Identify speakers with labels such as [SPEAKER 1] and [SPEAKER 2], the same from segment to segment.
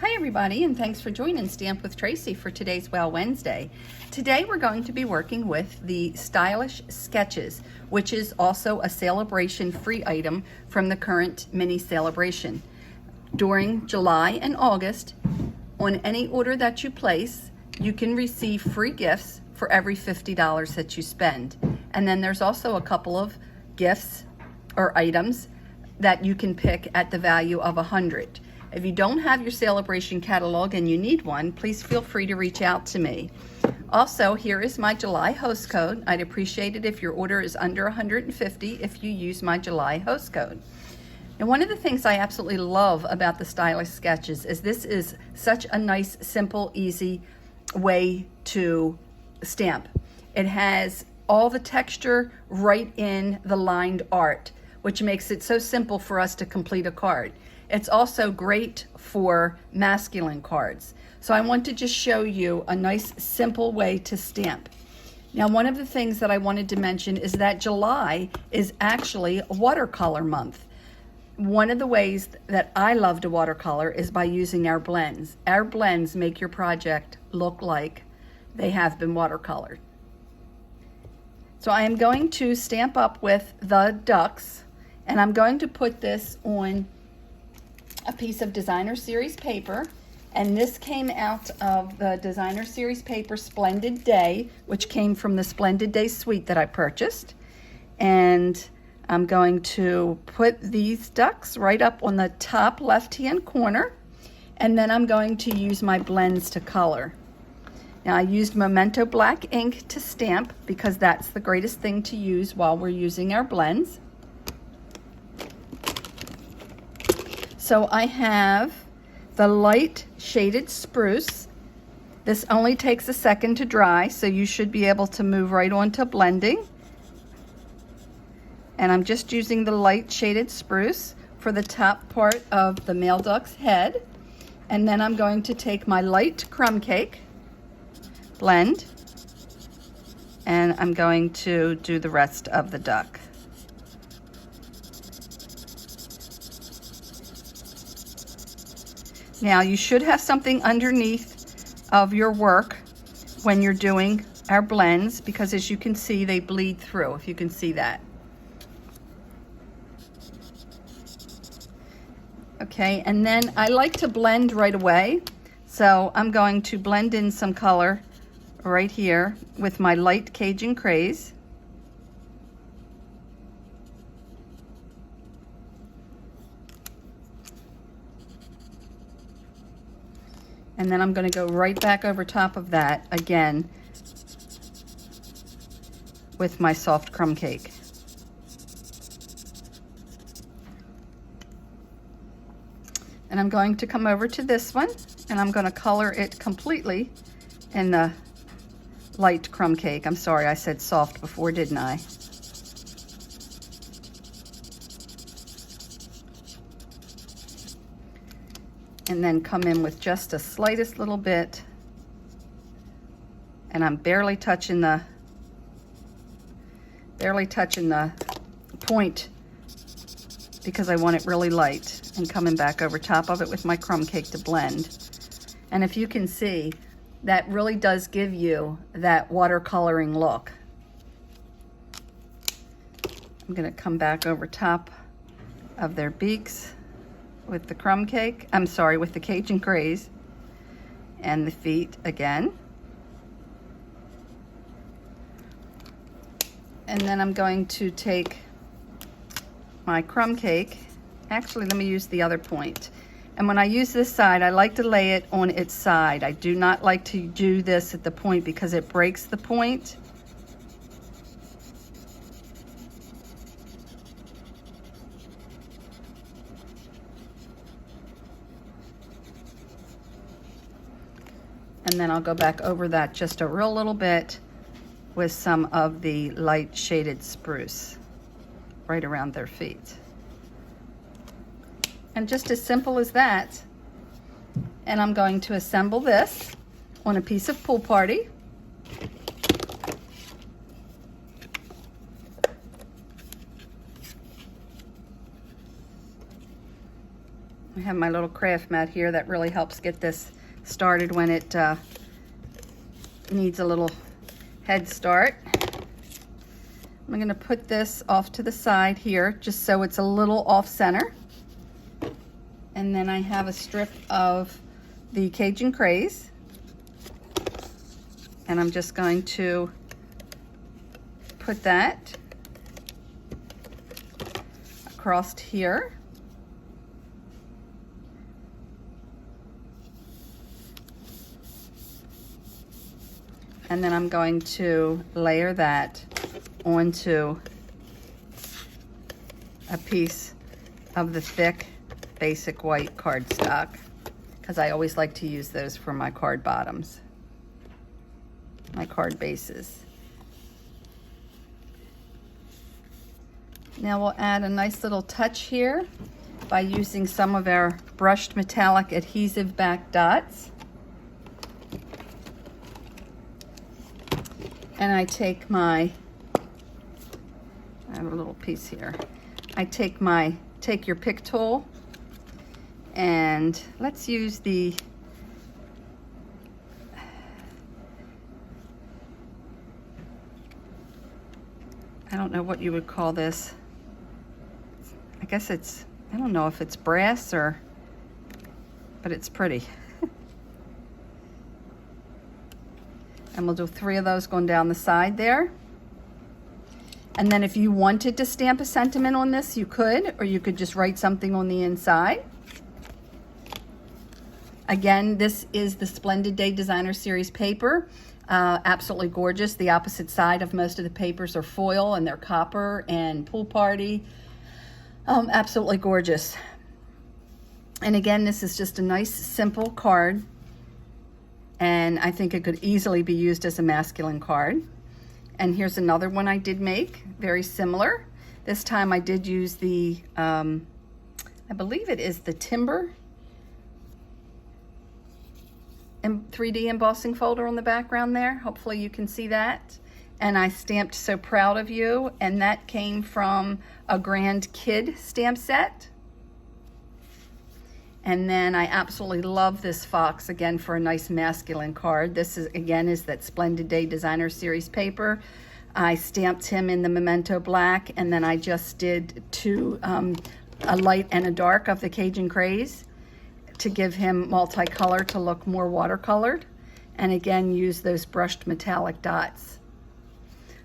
[SPEAKER 1] Hi everybody, and thanks for joining Stamp with Tracy for today's Well Wednesday. Today we're going to be working with the Stylish Sketches, which is also a celebration free item from the current mini celebration. During July and August, on any order that you place, you can receive free gifts for every $50 that you spend. And then there's also a couple of gifts or items that you can pick at the value of $100. If you don't have your celebration catalog and you need one, please feel free to reach out to me. Also, here is my July host code. I'd appreciate it if your order is under $150 if you use my July host code. And one of the things I absolutely love about the Stylish Sketches is this is such a nice, simple, easy way to stamp. It has all the texture right in the lined art, which makes it so simple for us to complete a card. It's also great for masculine cards. So I want to just show you a nice simple way to stamp. Now, one of the things that I wanted to mention is that July is actually watercolor month. One of the ways that I love to watercolor is by using our blends. Our blends make your project look like they have been watercolored. So I am going to stamp up with the ducks, and I'm going to put this on a piece of Designer Series paper, and this came out of the Designer Series paper Splendid Day, which came from the Splendid Day suite that I purchased. And I'm going to put these ducks right up on the top left-hand corner, and then I'm going to use my blends to color. Now, I used Memento black ink to stamp because that's the greatest thing to use while we're using our blends. So I have the light shaded spruce. This only takes a second to dry, so you should be able to move right on to blending. And I'm just using the light shaded spruce for the top part of the male duck's head. And then I'm going to take my light crumb cake blend, and I'm going to do the rest of the duck. Now, you should have something underneath of your work when you're doing our blends, because as you can see, they bleed through, if you can see that. Okay, and then I like to blend right away, so I'm going to blend in some color right here with my light Cajun Craze. And then I'm going to go right back over top of that again with my soft crumb cake. And I'm going to come over to this one, and I'm going to color it completely in the light crumb cake. I'm sorry, I said soft before, didn't I? And then come in with just the slightest little bit, and I'm barely touching the point because I want it really light, and coming back over top of it with my crumb cake to blend. And if you can see, that really does give you that watercoloring look. I'm going to come back over top of their beaks with the crumb cake, I'm sorry, with the Cajun Craze, and the feet again. And then I'm going to take my crumb cake, actually let me use the other point. And when I use this side, I like to lay it on its side. I do not like to do this at the point because it breaks the point. And then I'll go back over that just a real little bit with some of the light shaded spruce right around their feet. And just as simple as that. And I'm going to assemble this on a piece of Pool Party. I have my little craft mat here that really helps get this started when it needs a little head start. I'm going to put this off to the side here just so it's a little off center. And then I have a strip of the Cajun Craze. And I'm just going to put that across here. And then I'm going to layer that onto a piece of the thick basic white cardstock, because I always like to use those for my card bottoms, my card bases. Now we'll add a nice little touch here by using some of our brushed metallic adhesive back dots. And I take my, I have a little piece here. I take your pick tool, and let's use the, I don't know what you would call this. I guess it's, I don't know if it's brass or, but it's pretty. And we'll do 3 of those going down the side there. And then if you wanted to stamp a sentiment on this, you could, or you could just write something on the inside. Again, this is the Splendid Day Designer Series paper. Absolutely gorgeous. The opposite side of most of the papers are foil, and they're copper and pool party. Absolutely gorgeous. And again, this is just a nice, simple card. And I think it could easily be used as a masculine card. And here's another one I did make, very similar. This time I did use the, I believe it is the Timber 3D embossing folder on the background there. Hopefully you can see that. And I stamped So Proud of You, and that came from a Grand Kid stamp set. And then I absolutely love this fox, again, for a nice masculine card. This is, again, is that Splendid Day Designer Series paper. I stamped him in the Memento Black, and then I just did 2, a light and a dark of the Cajun Craze to give him multicolor to look more watercolored. And again, use those brushed metallic dots.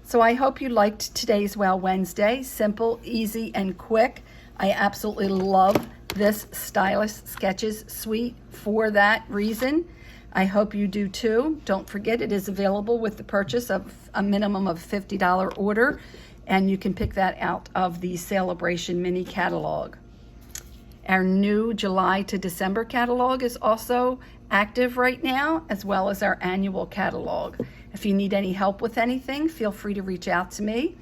[SPEAKER 1] So I hope you liked today's Well Wednesday. Simple, easy, and quick. I absolutely love this Stylish Sketches suite for that reason. I hope you do too. Don't forget, it is available with the purchase of a minimum of $50 order, and you can pick that out of the Celebration mini catalog. Our new July to December catalog is also active right now, as well as our annual catalog. If you need any help with anything, feel free to reach out to me.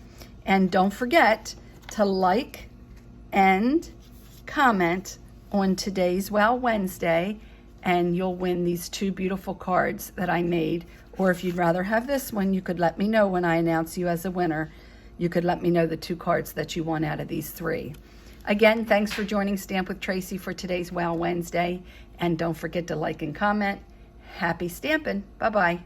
[SPEAKER 1] And don't forget to like and comment on today's Well Wednesday, and you'll win these 2 beautiful cards that I made. Or if you'd rather have this one, you could let me know when I announce you as a winner. You could let me know the 2 cards that you won out of these 3. Again, thanks for joining Stamp with Tracy for today's Well Wednesday, and don't forget to like and comment. Happy stamping. Bye-bye.